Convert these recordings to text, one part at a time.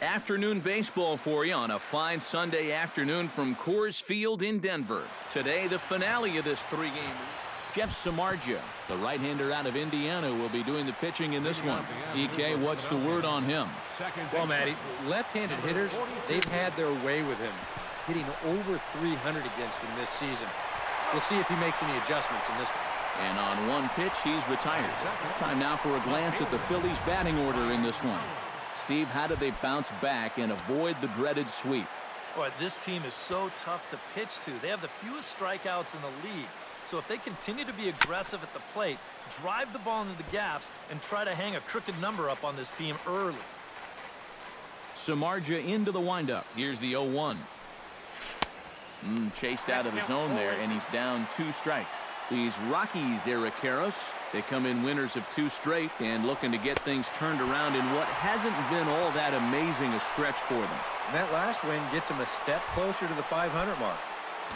Afternoon baseball for you on a fine Sunday afternoon from Coors Field in Denver. Today, the finale of this three-game. Jeff Samardzija, the right-hander out of Indiana, will be doing the pitching in this one. EK, what's the word on him? Well, Matty, left-handed hitters, they've had their way with him, hitting over 300 against him this season. We'll see if he makes any adjustments in this one. And on one pitch, he's retired. Time now for a glance at the Phillies' batting order in this one. Steve, how do they bounce back and avoid the dreaded sweep? Boy, this team is so tough to pitch to. They have the fewest strikeouts in the league. So if they continue to be aggressive at the plate, drive the ball into the gaps, and try to hang a crooked number up on this team early. Samardzija into the windup. Here's the 0-1. Chased out of the zone there, and he's down 2 strikes. These Rockies, Eric Karros, they come in winners of 2 straight and looking to get things turned around in what hasn't been all that amazing a stretch for them. And that last win gets them a step closer to the 500 mark.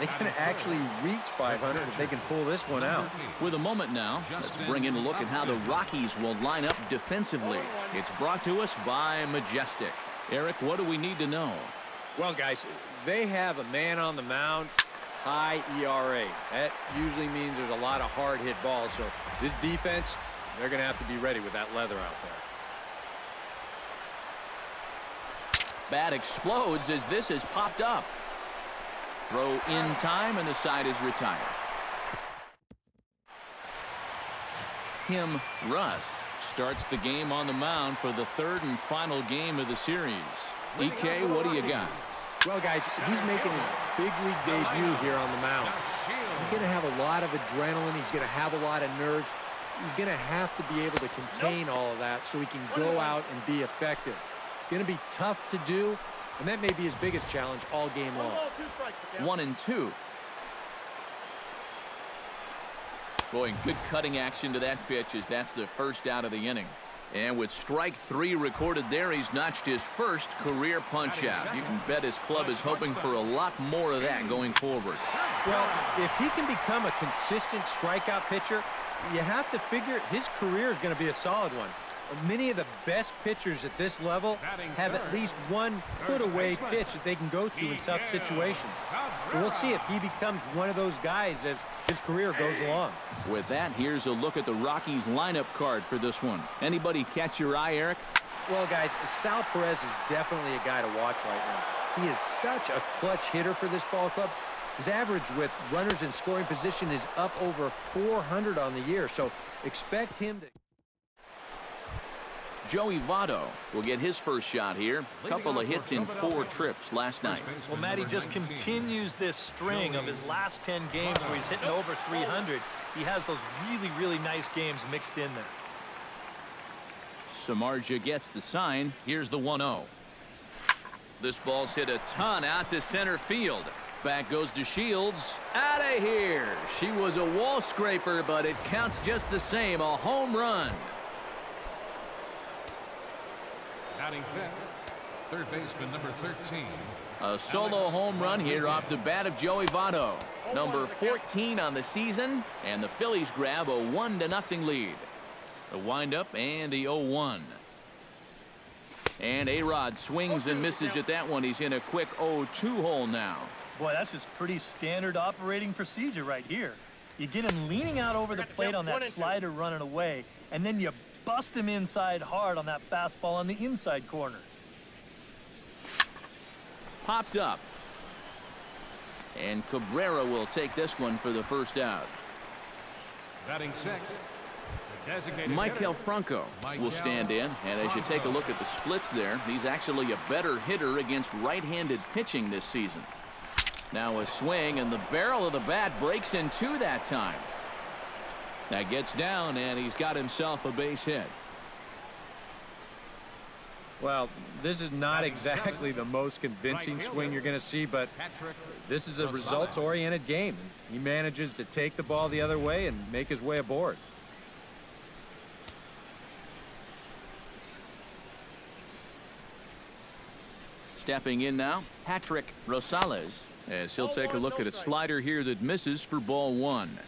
They can actually reach 500 if they can pull this one out. With a moment now, let's bring in a look at how the Rockies will line up defensively. It's brought to us by Majestic. Eric, what do we need to know? Well, guys, they have a man on the mound, high ERA. That usually means there's a lot of hard hit balls. So this defense, they're going to have to be ready with that leather out there. Bat explodes as this has popped up. Throw in time, and the side is retired. Tim Russ starts the game on the mound for the 3rd and final game of the series. EK, what do you got? Well, guys, he's making his big league debut here on the mound. He's going to have a lot of adrenaline. He's going to have a lot of nerves. He's going to have to be able to contain all of that so he can go out and be effective. Going to be tough to do, and that may be his biggest challenge all game long. 1-2. Boy, good cutting action to that pitch as that's the first out of the inning. And with strike 3 recorded there, he's notched his first career punch-out. You can bet his club is hoping for a lot more of that going forward. Well, if he can become a consistent strikeout pitcher, you have to figure his career is going to be a solid one. Many of the best pitchers at this level have at least one put-away pitch that they can go to in tough situations. So we'll see if he becomes one of those guys as his career goes along. With that, here's a look at the Rockies lineup card for this one. Anybody catch your eye, Eric? Well, guys, Sal Perez is definitely a guy to watch right now. He is such a clutch hitter for this ball club. His average with runners in scoring position is up over 400 on the year, so expect him to... Joey Votto will get his first shot here. A couple of hits in 4 trips last night. Well, Matty just continues this string of his last 10 games where he's hitting over 300. He has those really, really nice games mixed in there. Samardzija gets the sign. Here's the 1-0. This ball's hit a ton out to center field. Back goes to Shields. Out of here. She was a wall scraper, but it counts just the same. A home run. Batting fifth, third baseman number 13. A solo home run here off the bat of Joey Votto. Number 14 on the season, and the Phillies grab a 1-0 lead. The windup and the 0-1. And A-Rod swings and misses at that one. He's in a quick 0-2 hole now. Boy, that's just pretty standard operating procedure right here. You get him leaning out over the plate on that slider running away, and then you bust him inside hard on that fastball on the inside corner. Popped up. And Cabrera will take this one for the first out. Batting sixth, the designated Michael Franco will stand in. And as you take a look at the splits there, he's actually a better hitter against right-handed pitching this season. Now a swing, and the barrel of the bat breaks in 2 that time. That gets down, and he's got himself a base hit. Well, this is not exactly the most convincing swing you're going to see, but this is a results-oriented game. He manages to take the ball the other way and make his way aboard. Stepping in now, Patrick Rosales, as he'll take a look at a slider here that misses for ball 1.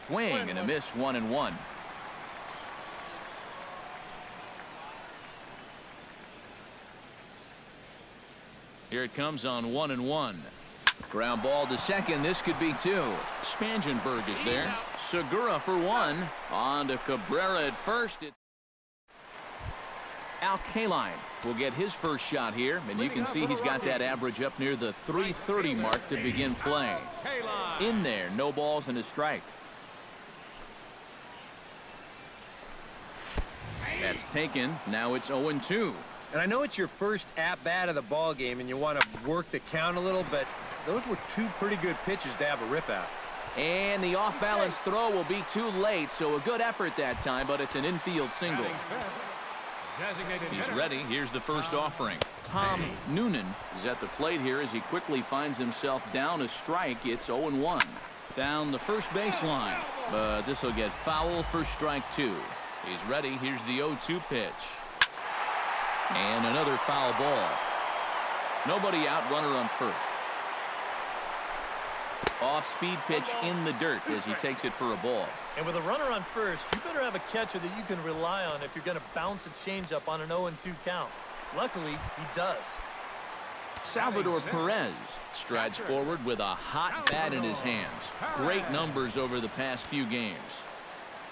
Swing and a miss, 1-1. Here it comes on 1-1. Ground ball to second. This could be two. Spangenberg is there. Segura for one. On to Cabrera at first. Al Kaline will get his first shot here, and you can see he's got that average up near the .330 mark to begin play. In there, no balls and a strike. That's taken. Now it's 0-2. And I know it's your first at-bat of the ball game and you want to work the count a little, but those were two pretty good pitches to have a rip out. And the off-balance throw will be too late, so a good effort that time, but it's an infield single. He's ready. Here's the first offering. Tom Noonan is at the plate here as he quickly finds himself down a strike. It's 0-1. Down the first baseline, but this will get foul for strike two. He's ready. Here's the 0-2 pitch. And another foul ball. Nobody out, runner on first. Off-speed pitch in the dirt as he takes it for a ball. And with a runner on first, you better have a catcher that you can rely on if you're going to bounce a changeup on an 0-2 count. Luckily, he does. Salvador Perez strides forward with a hot bat in his hands. Great numbers over the past few games.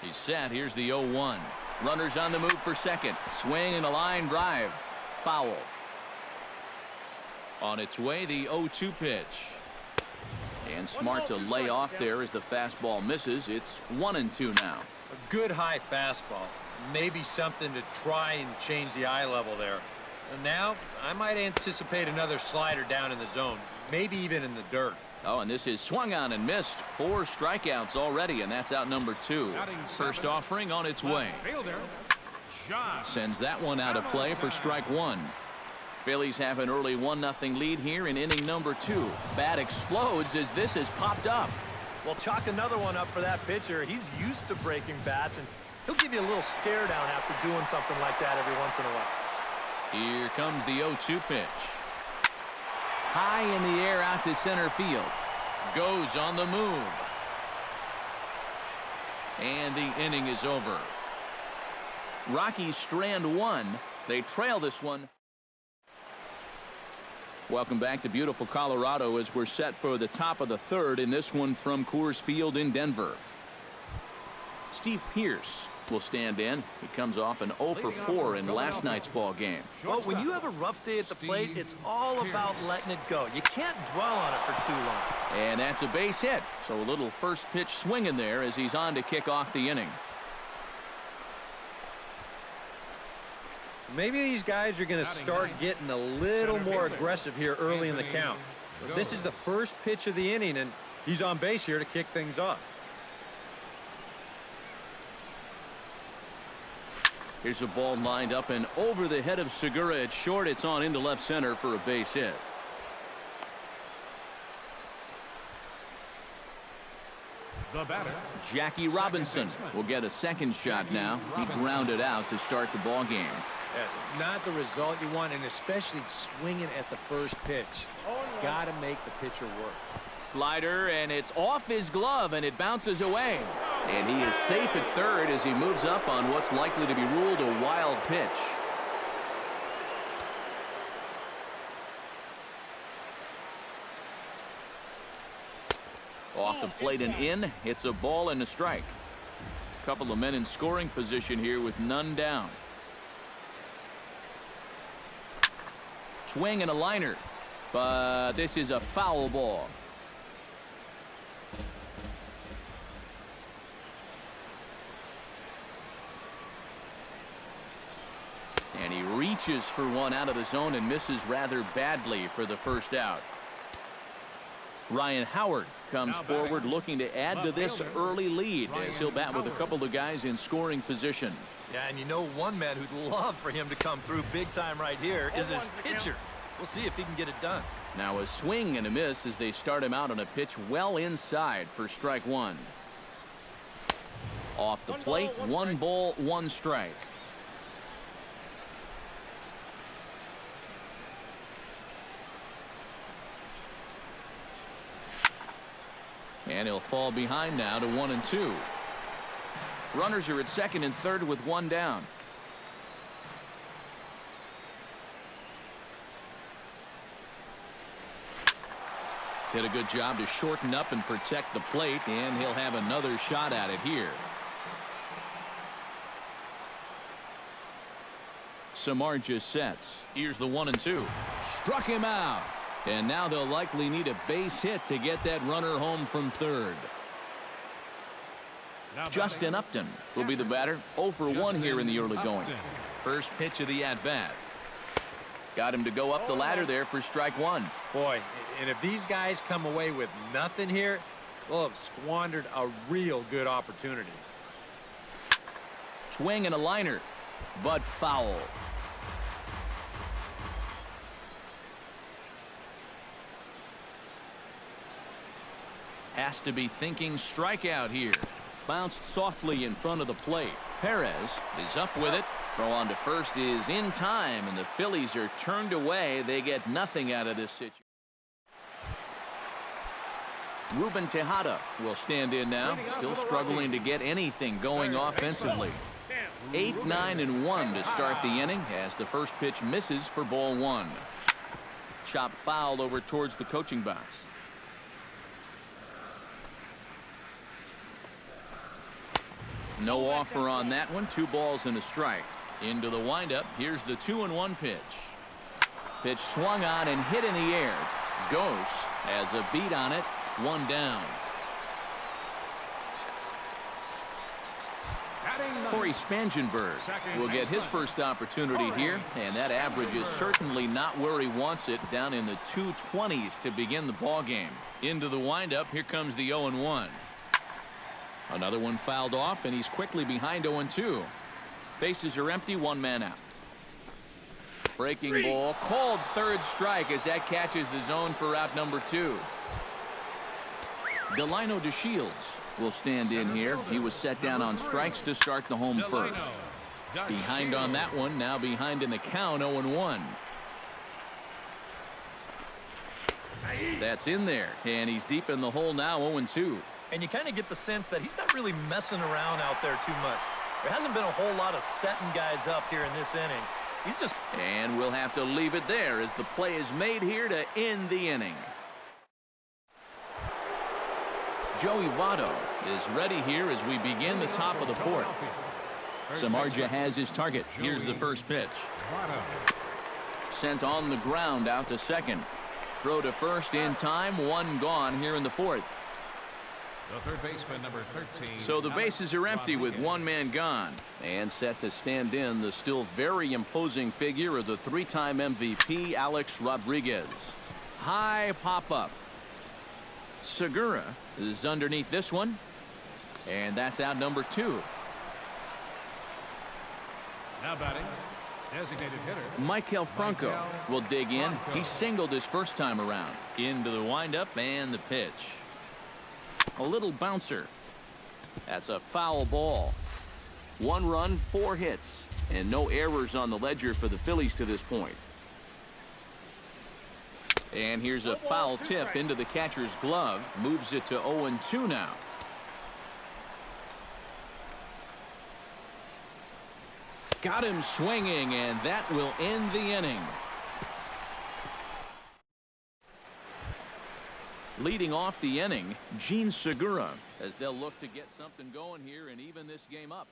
He's set. Here's the 0-1. Runners on the move for second. Swing and a line drive. Foul. On its way, the 0-2 pitch. And smart to lay off there as the fastball misses. It's 1-2 now. A good high fastball. Maybe something to try and change the eye level there. And now, I might anticipate another slider down in the zone. Maybe even in the dirt. Oh, and this is swung on and missed. 4 strikeouts already, and that's out number 2. First offering on its way. Sends that one out of play for strike 1. Phillies have an early 1-0 lead here in inning number 2. Bat explodes as this has popped up. Well, chalk another one up for that pitcher. He's used to breaking bats, and he'll give you a little stare down after doing something like that every once in a while. Here comes the 0-2 pitch. High in the air out to center field. Goes on the move. And the inning is over. Rockies strand 1. They trail this one. Welcome back to beautiful Colorado as we're set for the top of the third in this one from Coors Field in Denver. Steve Pearce will stand in. He comes off an 0 for 4 in last night's ball game. Well, when you have a rough day at the plate, it's all about letting it go. You can't dwell on it for too long. And that's a base hit. So a little first pitch swing in there as he's on to kick off the inning. Maybe these guys are going to start getting a little more aggressive here early in the count. But this is the first pitch of the inning, and he's on base here to kick things off. Here's a ball lined up and over the head of Segura at short. It's on into left center for a base hit. The batter, Jackie Robinson will get a second shot now. He grounded out to start the ball game. Not the result you want, and especially swinging at the first pitch. Got to make the pitcher work. Slider, and it's off his glove, and it bounces away. And he is safe at third as he moves up on what's likely to be ruled a wild pitch. Off the plate and in. It's a ball and a strike. A couple of men in scoring position here with none down. Swing and a liner, but this is a foul ball. And he reaches for one out of the zone and misses rather badly for the first out. Ryan Howard comes forward looking to add to this early lead as he'll bat with a couple of guys in scoring position. Yeah, and you know one man who'd love for him to come through big time right here is his pitcher. We'll see if he can get it done. Now a swing and a miss as they start him out on a pitch well inside for strike 1. Off the plate, 1 ball, 1 strike. And he'll fall behind now to 1-2. Runners are at second and third with one down. Did a good job to shorten up and protect the plate, and he'll have another shot at it here. Samardzija sets. Here's the 1-2. Struck him out. And now they'll likely need a base hit to get that runner home from third. Justin Upton will be the batter. 0 for 1 here in the early going. First pitch of the at-bat. Got him to go up the ladder there for strike one. Boy, and if these guys come away with nothing here, they'll have squandered a real good opportunity. Swing and a liner, but foul. Has to be thinking strikeout here. Bounced softly in front of the plate. Perez is up with it. Throw on to first is in time, and the Phillies are turned away. They get nothing out of this situation. Ruben Tejada will stand in now. Still struggling to get anything going offensively. 8, 9, and 1 to start the inning as the first pitch misses for ball one. Chop foul over towards the coaching box. No offer on that one. 2 balls and a strike. Into the windup. Here's the 2-1 pitch. Pitch swung on and hit in the air. Goes has a beat on it. 1 down. Corey Spangenberg will get his first opportunity here, and that average is certainly not where he wants it, down in the 220s to begin the ball game. Into the windup. Here comes the 0-1. Another one fouled off, and he's quickly behind 0-2. Bases are empty, 1 man out. Breaking ball called third strike as that catches the zone for out number 2. Delino DeShields will stand in here. He was set down on strikes to start the home first. Behind on that one, now behind in the count, 0-1. That's in there, and he's deep in the hole now, 0-2. And you kind of get the sense that he's not really messing around out there too much. There hasn't been a whole lot of setting guys up here in this inning. He's just... And we'll have to leave it there as the play is made here to end the inning. Joey Votto is ready here as we begin the top of the fourth. Samardzija has his target. Here's the first pitch. Sent on the ground out to second. Throw to first in time. 1 gone here in the fourth. The third baseman, number 13. So the bases are empty with 1 man gone. And set to stand in the still very imposing figure of the 3-time MVP, Alex Rodriguez. High pop-up. Segura is underneath this one. And that's out number 2. Now batting, designated hitter. Michael Franco will dig in. He singled his first time around. Into the windup and the pitch. A little bouncer. That's a foul ball. 1 run, 4 hits, and no errors on the ledger for the Phillies to this point. And here's a foul tip into the catcher's glove. Moves it to 0-2 now. Got him swinging, and that will end the inning. Leading off the inning, Gene Segura, as they'll look to get something going here and even this game up.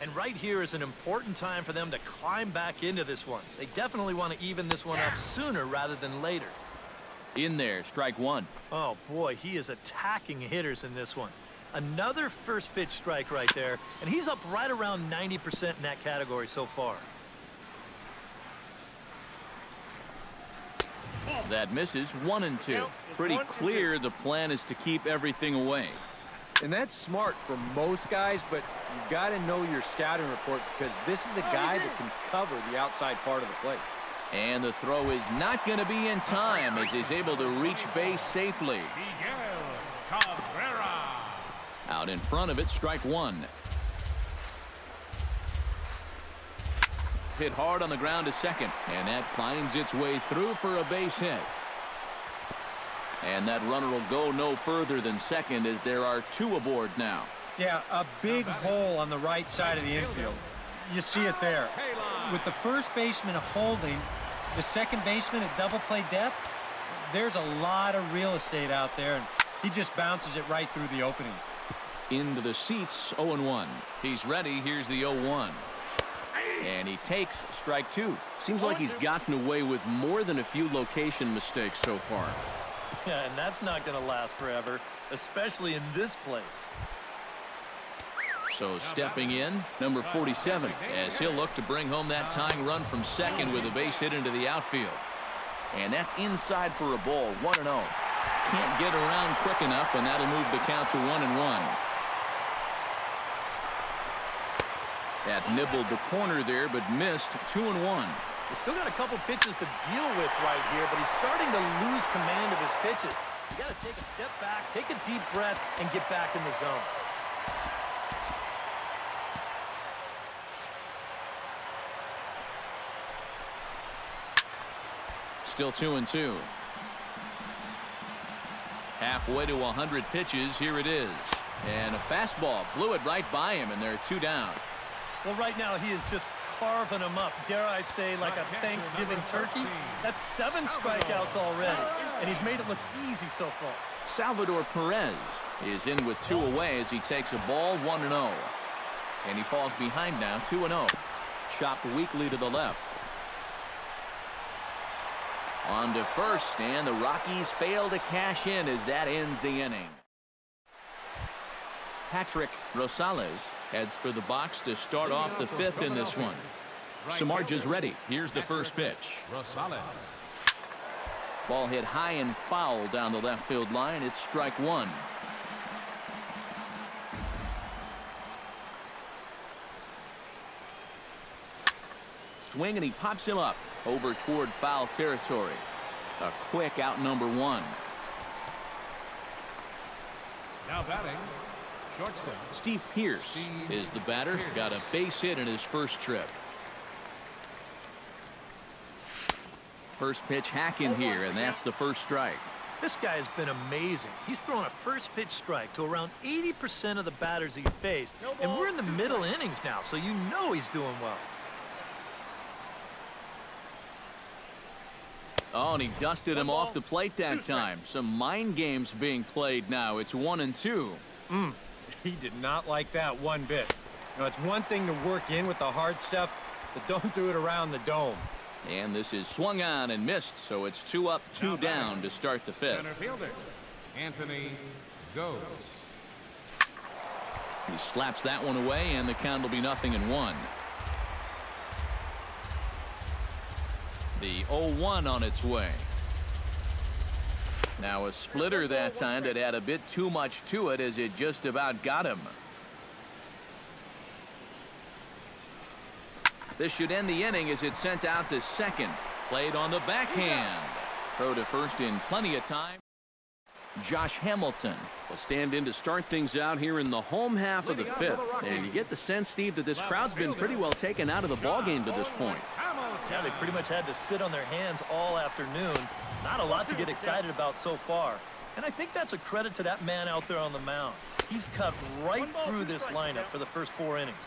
And right here is an important time for them to climb back into this one. They definitely want to even this one up sooner rather than later. In there, strike one. Oh, boy, he is attacking hitters in this one. Another first pitch strike right there, and he's up right around 90% in that category so far. That misses 1-2. Pretty clear the plan is to keep everything away. And that's smart for most guys, but you've got to know your scouting report because this is a guy that can cover the outside part of the plate. And the throw is not going to be in time as he's able to reach base safely. Out in front of it, strike one. Hit hard on the ground to second, and that finds its way through for a base hit. And that runner will go no further than second as there are two aboard now. Yeah, a big hole on the right side of the infield. You see it there. With the first baseman holding, the second baseman at double play depth, there's a lot of real estate out there, and he just bounces it right through the opening. Into the seats, 0-1. He's ready. Here's the 0-1. And he takes strike two. Seems like he's gotten away with more than a few location mistakes so far. Yeah, and that's not going to last forever, especially in this place. So stepping in, number 47, as he'll look to bring home that tying run from second with a base hit into the outfield. And that's inside for a ball, 1-0. Can't get around quick enough, and that'll move the count to 1-1. That nibbled the corner there, but missed 2-1. He's still got a couple pitches to deal with right here, but he's starting to lose command of his pitches. You got to take a step back, take a deep breath, and get back in the zone. Still 2-2. Halfway to 100 pitches, here it is. And a fastball blew it right by him, and they're two down. Well, right now he is just carving them up, dare I say, like a Thanksgiving turkey. That's 7 strikeouts already, and he's made it look easy so far. Salvador Perez is in with 2 away as he takes a ball, 1-0. And he falls behind now, 2-0. Chopped weakly to the left. On to first, and the Rockies fail to cash in as that ends the inning. Patrick Rosales heads for the box to start off the 5th in this one. Samardzija's ready. Here's the first pitch. Rosales. Ball hit high and foul down the left field line. It's strike one. Swing, and he pops him up over toward foul territory. A quick out, number 1. Now batting, shortstop. Steve Pearce is the batter. Got a base hit in his first trip. First pitch hack in here, and that's the first strike. This guy has been amazing. He's thrown a first pitch strike to around 80% of the batters he faced, and we're in the middle innings now, so you know he's doing well. Oh, and he dusted him off the plate that time. Some mind games being played now. It's 1-2. He did not like that one bit. You know, it's one thing to work in with the hard stuff, but don't do it around the dome. And this is swung on and missed, so it's 2 up, 2 down to start the 5th. Center fielder, Anthony goes. He slaps that one away, and the count will be 0-1. The 0-1 on its way. Now a splitter that time that had a bit too much to it as it just about got him. This should end the inning as it's sent out to second. Played on the backhand. Throw to first in plenty of time. Josh Hamilton will stand in to start things out here in the home half of the 5th. And you get the sense, Steve, that this crowd's been pretty well taken out of the ballgame to this point. Yeah, they pretty much had to sit on their hands all afternoon. Not a lot to get excited about so far. And I think that's a credit to that man out there on the mound. He's cut right through this lineup for the first 4 innings.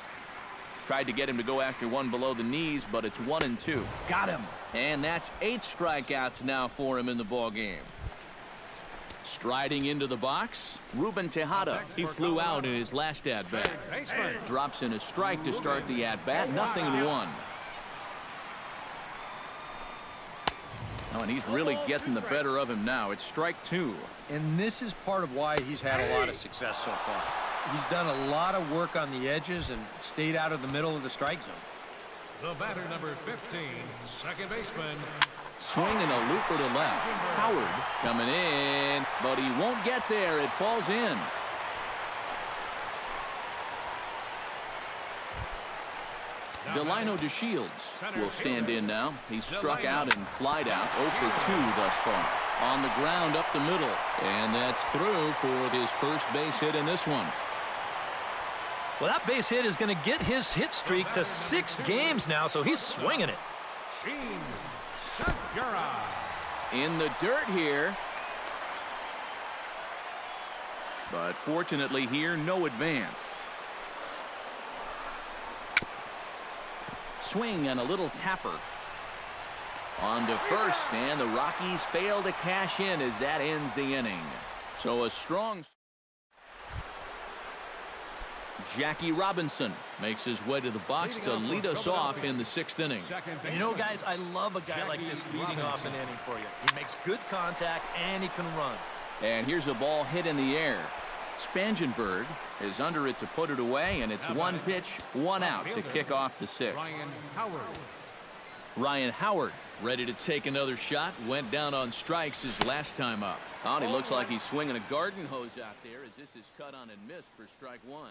Tried to get him to go after one below the knees, but it's 1-2. Got him. And that's 8 strikeouts now for him in the ballgame. Striding into the box, Ruben Tejada. He flew out in his last at-bat. Drops in a strike to start the at-bat. 0-1. Oh, and he's really getting the better of him now. It's strike 2. And this is part of why he's had a lot of success so far. He's done a lot of work on the edges and stayed out of the middle of the strike zone. The batter, number 15, second baseman. Swinging a looper to left. Howard coming in, but he won't get there. It falls in. Delino DeShields will stand in now. He's struck out and flied out. 0 for 2 thus far. On the ground up the middle. And that's through for his first base hit in this one. Well, that base hit is going to get his hit streak to 6 games now, so he's swinging it. In the dirt here. But fortunately here, no advance. Swing and a little tapper. On to first, and the Rockies fail to cash in as that ends the inning. So a strong... Jackie Robinson makes his way to the box to lead us off in the 6th inning. And you know, guys, I love a guy like this leading off an inning for you. He makes good contact, and he can run. And here's a ball hit in the air. Spangenberg is under it to put it away, and it's 1 pitch, 1 out to kick off the 6th. Ryan Howard ready to take another shot. Went down on strikes his last time up. Oh, he looks like he's swinging a garden hose out there as this is cut on and missed for strike 1.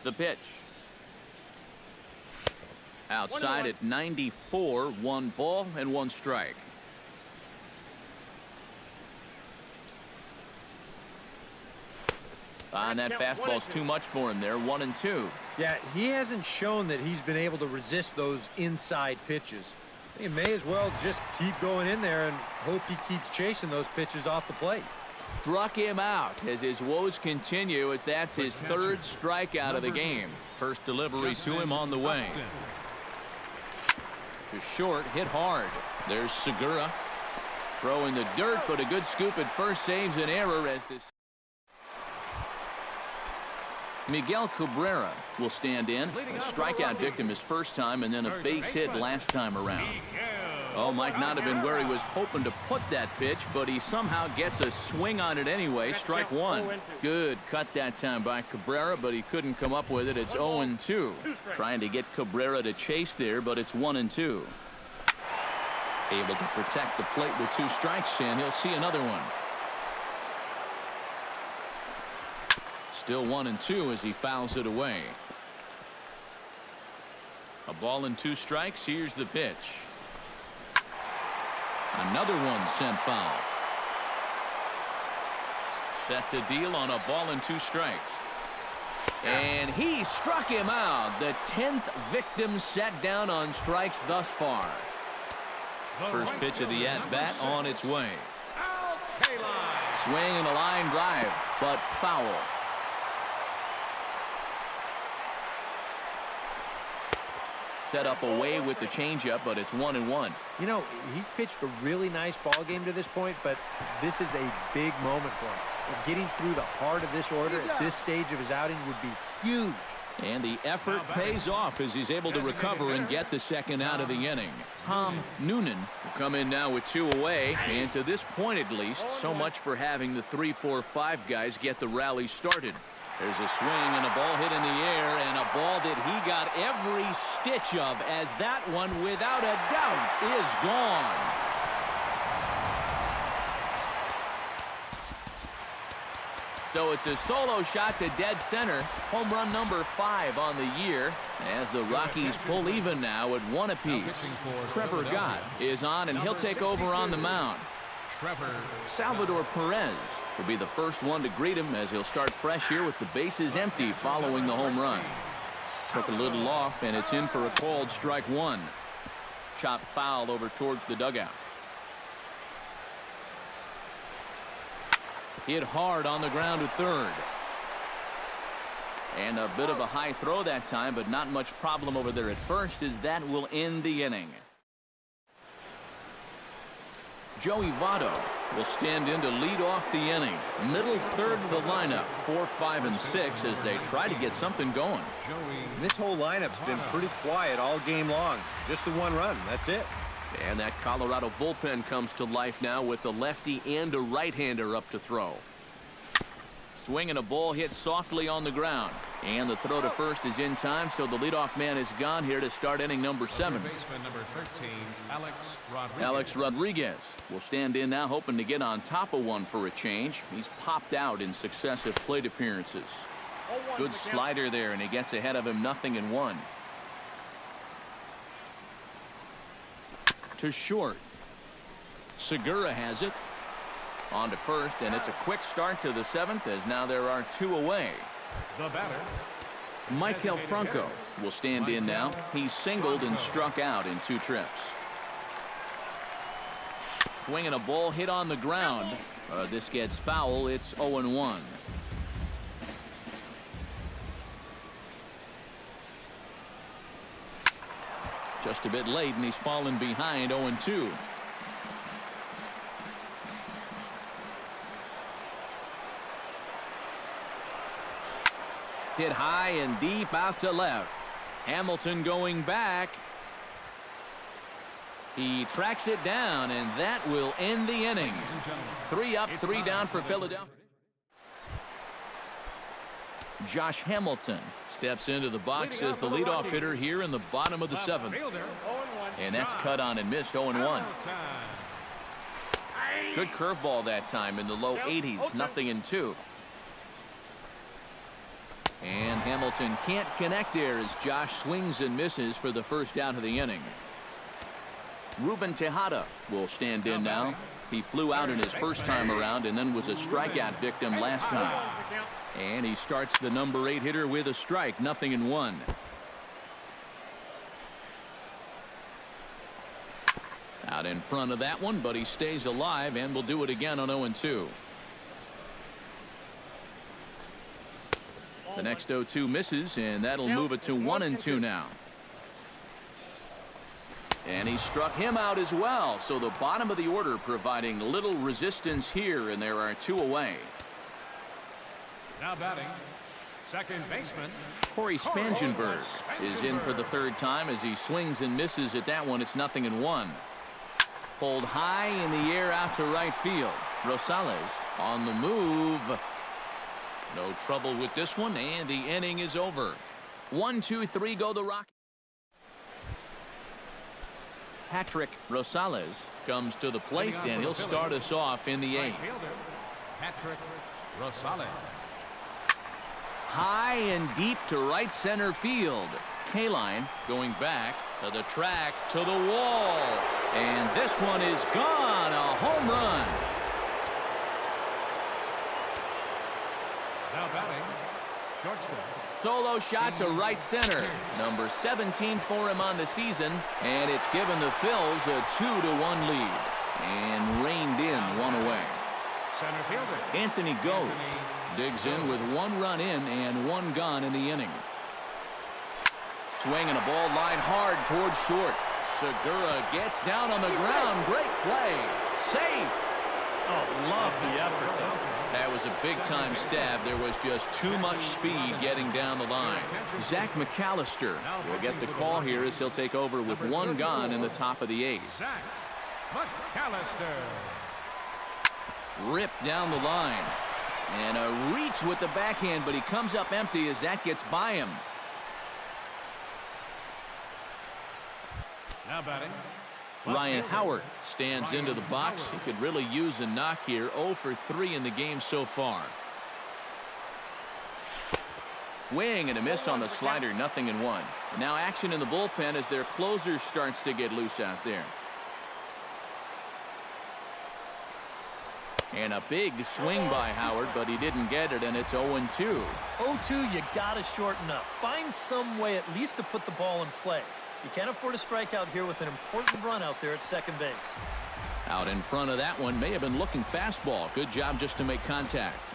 The pitch. Outside at 94, 1 ball and 1 strike. And that fastball's too much for him there. 1-2. Yeah, he hasn't shown that he's been able to resist those inside pitches. He may as well just keep going in there and hope he keeps chasing those pitches off the plate. Struck him out as his woes continue, as that's his 3rd strikeout of the game. First delivery to him on the way. To short, hit hard. There's Segura. Throw in the dirt, but a good scoop at first saves an error as this. Miguel Cabrera will stand in. A strikeout victim his first time, and then a base hit last time around. Oh, might not have been where he was hoping to put that pitch, but he somehow gets a swing on it anyway. Strike 1. Good cut that time by Cabrera, but he couldn't come up with it. It's 0-2. Trying to get Cabrera to chase there, but it's 1-2. Able to protect the plate with 2 strikes, and he'll see another one. Still 1-2 as he fouls it away. A ball and 2 strikes. Here's the pitch. Another one sent foul. Set to deal on a ball and 2 strikes. And he struck him out. The 10th victim set down on strikes thus far. First pitch of the at-bat on its way. Swing and a line drive, but foul. set up away with the changeup, but it's 1-1. You know, he's pitched a really nice ball game to this point, but this is a big moment for him. Getting through the heart of this order at this stage of his outing would be huge. And the effort pays off as he's able to recover and get the second out of the inning. Tom Noonan will come in now with 2 away, and to this point at least, so much for having the 3, 4, 5 guys get the rally started. There's a swing and a ball hit in the air, and a ball that he got every stitch of, as that one, without a doubt, is gone. So it's a solo shot to dead center. Home run number 5 on the year, as the Rockies pull even now at 1 apiece. Trevor Gott is on, and he'll take over on the mound. Salvador Perez will be the first one to greet him, as he'll start fresh here with the bases empty following the home run. Took a little off, and it's in for a called strike 1. Chop foul over towards the dugout. Hit hard on the ground to third. And a bit of a high throw that time, but not much problem over there at first, as that will end the inning. Joey Votto will stand in to lead off the inning. Middle third of the lineup, 4, 5, and 6, as they try to get something going. This whole lineup's been pretty quiet all game long. Just the 1 run. That's it. And that Colorado bullpen comes to life now with a lefty and a right-hander up to throw. Swing and a ball hit softly on the ground. And the throw to first is in time, so the leadoff man is gone here to start inning number 7. Baseman number 13, Alex Rodriguez will stand in now, hoping to get on top of one for a change. He's popped out in successive plate appearances. Good slider there, and he gets ahead of him, 0-1. To short. Segura has it. On to first, and it's a quick start to the 7th, as now there are 2 away. The batter, Maikel Franco will stand in now. He's singled and struck out in 2 trips. Swinging a ball hit on the ground. This gets foul. It's 0-1. Just a bit late, and he's fallen behind, 0-2. Hit high and deep out to left. Hamilton going back. He tracks it down, and that will end the inning. 3 up, 3 down for Philadelphia. Josh Hamilton steps into the box as the leadoff hitter here in the bottom of the 7th. And that's cut on and missed, 0-1. Good curveball that time in the low 80s, 0-2. And Hamilton can't connect there as Josh swings and misses for the first out of the inning. Ruben Tejada will stand in now. He flew out in his first time around and then was a strikeout victim last time. And he starts the number 8 hitter with a strike, 0-1. Out in front of that one, but he stays alive and will do it again on 0-2. The next 0-2 misses, and that'll move it to 1-2 now. And he struck him out as well, so the bottom of the order providing little resistance here, and there are 2 away. now batting, second baseman, Corey Spangenberg is in for the 3rd time as he swings and misses at that one. It's 0-1. Pulled high in the air out to right field. Rosales on the move. No trouble with this one, and the inning is over. 1, 2, 3 go the Rockies. Patrick Rosales comes to the plate, and he'll start us off in the 8th. Patrick Rosales. High and deep to right center field. Kaline going back to the track, to the wall. And this one is gone. A home run. Now batting, shortstop. Solo shot to right center. Number 17 for him on the season. And it's given the Phils a 2-1 lead. And reined in 1 away. Center fielder Anthony Gose digs in with 1 run in and 1 gone in the inning. swing and a ball line hard towards short. Segura gets down on the ground. Great play. Safe. Oh, love the effort, though. That was a big-time stab. There was just too much speed getting down the line. Zach McAllister will get the call here as he'll take over with one gone in the top of the 8th. Zach McAllister. Ripped down the line. And a reach with the backhand, but he comes up empty as that gets by him. Now batting. Ryan Howard stands into the box. He could really use a knock here. 0 for 3 in the game so far. Swing and a miss on the slider. 0-1. Now action in the bullpen as their closer starts to get loose out there. And a big swing by Howard, but he didn't get it, and it's 0-2. 0-2, you got to shorten up. Find some way at least to put the ball in play. You can't afford a strikeout here with an important run out there at second base. Out in front of that one, may have been looking fastball. Good job just to make contact.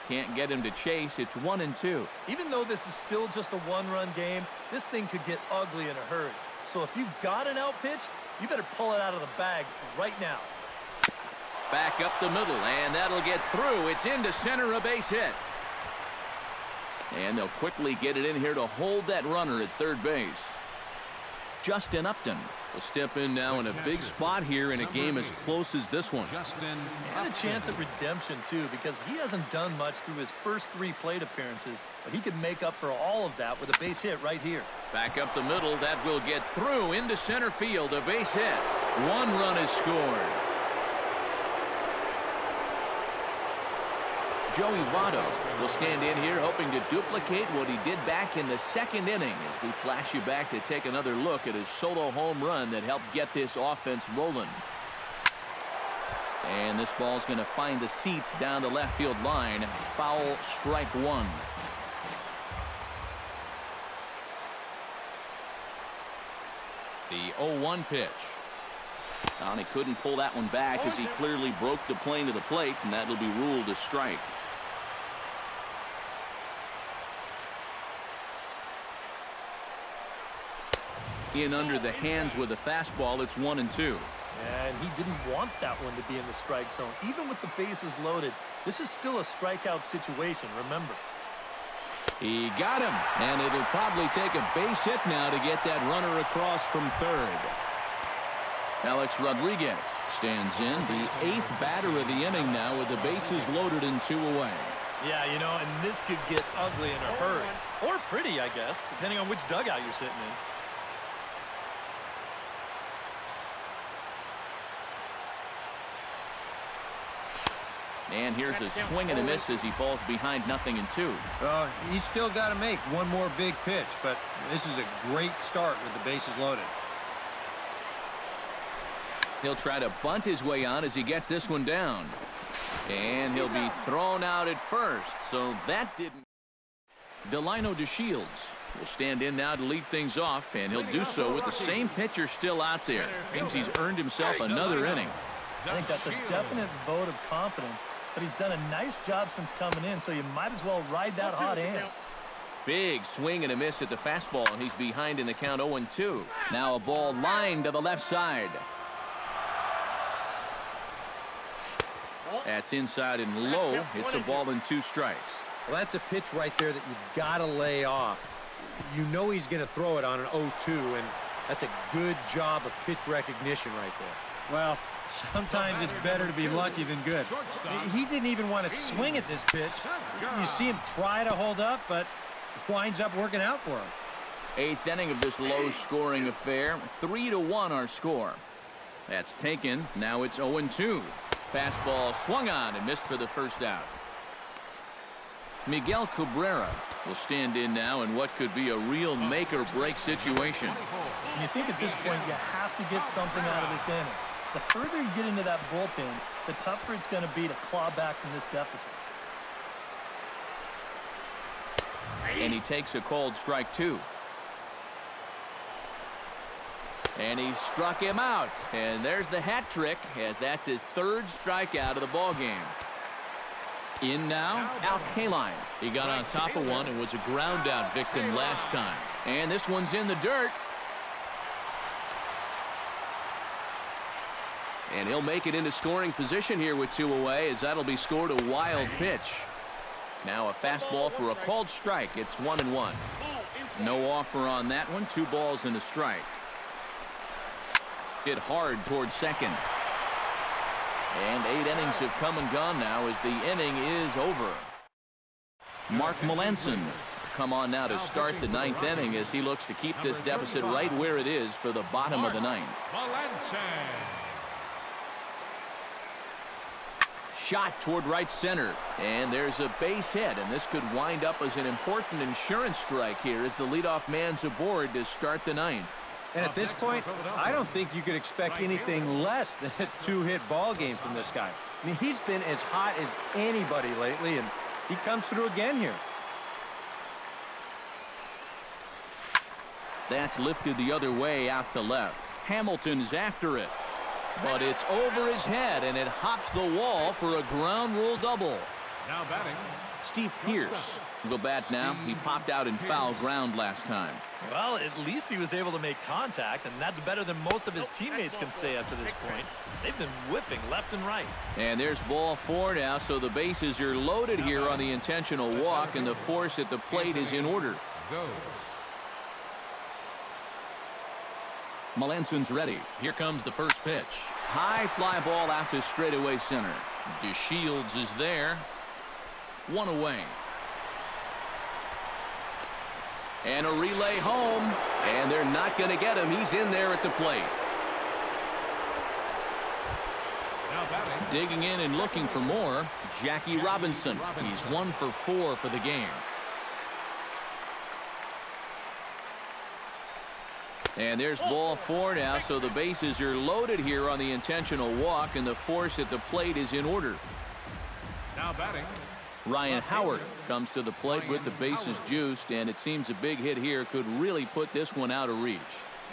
Can't get him to chase. It's 1-2. Even though this is still just a one-run game, this thing could get ugly in a hurry. So if you've got an out pitch, you better pull it out of the bag right now. Back up the middle, and that'll get through. It's into center, a base hit. And they'll quickly get it in here to hold that runner at third base. Justin Upton will step in now in a big spot here in a game as close as this one. And a chance at redemption, too, because he hasn't done much through his first 3 plate appearances, but he can make up for all of that with a base hit right here. Back up the middle, that will get through into center field, a base hit. 1 run is scored. Joey Votto will stand in here hoping to duplicate what he did back in the 2nd inning as we flash you back to take another look at his solo home run that helped get this offense rolling. And this ball's going to find the seats down the left field line. Foul, strike 1. The 0-1 pitch. And he couldn't pull that one back as he clearly broke the plane to the plate, and that'll be ruled a strike. In under the hands with a fastball. It's 1-2. And he didn't want that one to be in the strike zone. Even with the bases loaded, this is still a strikeout situation, remember. He got him, and it'll probably take a base hit now to get that runner across from third. Alex Rodriguez stands in, the 8th batter of the inning now with the bases loaded and 2 away. Yeah, you know, and this could get ugly in a hurry. Or pretty, I guess, depending on which dugout you're sitting in. And here's a swing and a miss as he falls behind 0-2. Well, he's still got to make one more big pitch, but this is a great start with the bases loaded. He'll try to bunt his way on as he gets this one down. And he'll be thrown out at first, so that didn't. Delino DeShields will stand in now to lead things off, and he'll do so with the same pitcher still out there. Seems he's earned himself another inning. I think that's a definite vote of confidence, but he's done a nice job since coming in, so you might as well ride that hot hand. Big swing and a miss at the fastball, and he's behind in the count 0-2. Now a ball lined to the left side. That's inside and low. It's a ball and 2 strikes. Well, that's a pitch right there that you've got to lay off. You know he's going to throw it on an 0-2, and that's a good job of pitch recognition right there. Well, sometimes it's better to be lucky than good. He didn't even want to swing at this pitch. You see him try to hold up, but it winds up working out for him. 8th inning of this low-scoring affair. 3-1 our score. That's taken. Now it's 0-2. Fastball swung on and missed for the first out. Miguel Cabrera will stand in now in what could be a real make-or-break situation. And you think at this point you have to get something out of this inning. The further you get into that bullpen, the tougher it's going to be to claw back from this deficit. And he takes a called strike 2. And he struck him out. And there's the hat trick, as that's his 3rd strikeout of the ballgame. In now, Al Kaline. He got on top of one and was a ground out victim last time. And this one's in the dirt. And he'll make it into scoring position here with 2 away, as that'll be scored a wild pitch. Now a fastball for a called strike. It's 1-1. No offer on that one. 2 balls and a strike. Hit hard towards second. And 8 innings have come and gone now as the inning is over. Mark Melanson come on now to start the 9th inning as he looks to keep this deficit right where it is for the bottom of the 9th. Shot toward right center, and there's a base hit, and this could wind up as an important insurance strike here as the leadoff man's aboard to start the 9th. And at this point, I don't think you could expect anything less than a 2-hit ball game from this guy. I mean, he's been as hot as anybody lately, and he comes through again here. That's lifted the other way out to left. Hamilton's after it. But it's over his head, and it hops the wall for a ground rule double. Now batting, Steve Pearce will bat now. He popped out in foul ground last time. Well, at least he was able to make contact, and that's better than most of his teammates can say up to this point. They've been whipping left and right. And there's ball 4 now, so the bases are loaded here on the intentional walk, and the force at the plate is in order. goes. Melanson's ready. Here comes the first pitch. High fly ball out to straightaway center. DeShields is there. 1 away. And a relay home. And they're not going to get him. He's in there at the plate. Now batting, Digging in and looking for more, Jackie Robinson. He's 1 for 4 for the game. And there's ball 4 now, so the bases are loaded here on the intentional walk, and the force at the plate is in order. now batting, Ryan Howard comes to the plate with the bases juiced, and it seems a big hit here could really put this one out of reach.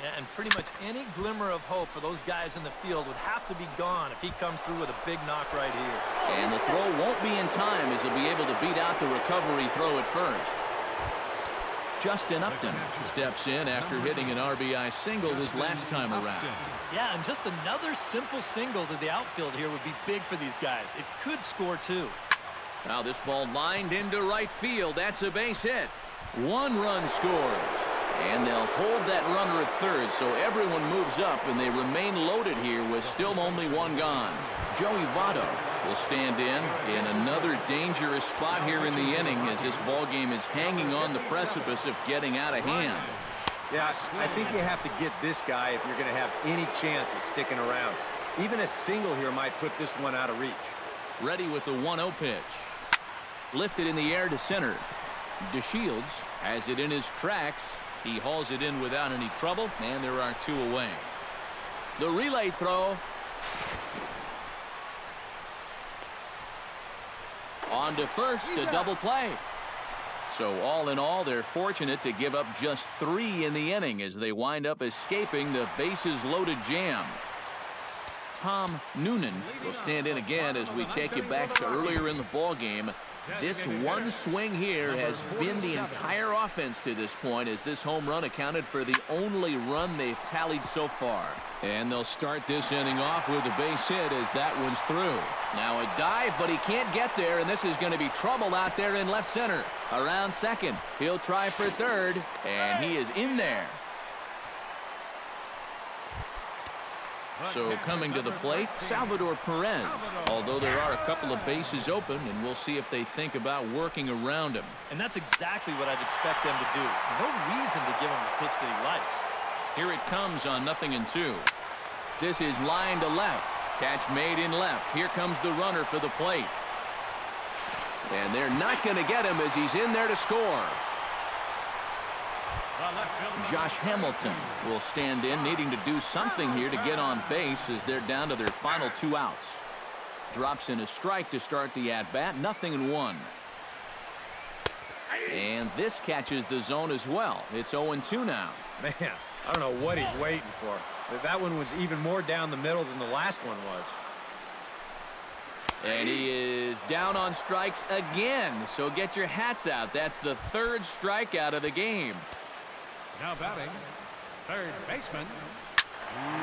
Yeah, and pretty much any glimmer of hope for those guys in the field would have to be gone if he comes through with a big knock right here. And the throw won't be in time as he'll be able to beat out the recovery throw at first. Justin Upton steps in after hitting an RBI single his last time around. Yeah, and just another simple single to the outfield here would be big for these guys. It could score too. Now this ball lined into right field. That's a base hit. 1 run scores. And they'll hold that runner at third, so everyone moves up, and they remain loaded here with still only 1 gone. Joey Votto will stand in another dangerous spot here in the inning as this ball game is hanging on the precipice of getting out of hand. Yeah, I think you have to get this guy if you're going to have any chance of sticking around. Even a single here might put this one out of reach. Ready with the 1-0 pitch. Lifted in the air to center. DeShields has it in his tracks. He hauls it in without any trouble, and there are 2 away. The relay throw. On to first, a double play. So all in all, they're fortunate to give up just 3 in the inning as they wind up escaping the bases loaded jam. Tom Noonan will stand in again as we take you back to earlier in the ball game. This one swing here has been the entire offense to this point, as this home run accounted for the only run they've tallied so far. And they'll start this inning off with a base hit as that one's through. Now a dive, but he can't get there, and this is going to be trouble out there in left center. Around second, he'll try for third, and he is in there. So coming to the plate, Salvador Perez. Although there are a couple of bases open, and we'll see if they think about working around him. And that's exactly what I'd expect them to do. No reason to give him the pitch that he likes. Here it comes on 0-2. This is line to left. Catch made in left. Here comes the runner for the plate. And they're not going to get him as he's in there to score. Josh Hamilton will stand in, needing to do something here to get on base as they're down to their final 2 outs. Drops in a strike to start the at-bat. 0-1. And this catches the zone as well. It's 0-2 now. Man, I don't know what he's waiting for. But that one was even more down the middle than the last one was. And he is down on strikes again. So get your hats out. That's the 3rd strikeout of the game. Now batting, third baseman.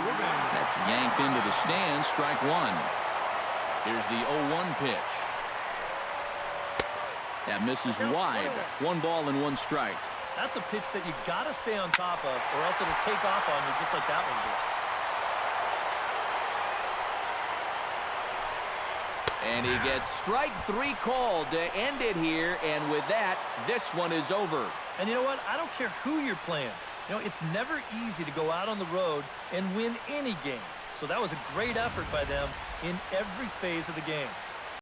Ruben. That's yanked into the stands. Strike 1. Here's the 0-1 pitch. That misses wide. 1 ball and 1 strike. That's a pitch that you got to stay on top of, or else it'll take off on you just like that one did. And he gets strike 3 called to end it here. And with that, this one is over. And you know what? I don't care who you're playing. You know, it's never easy to go out on the road and win any game. So that was a great effort by them in every phase of the game.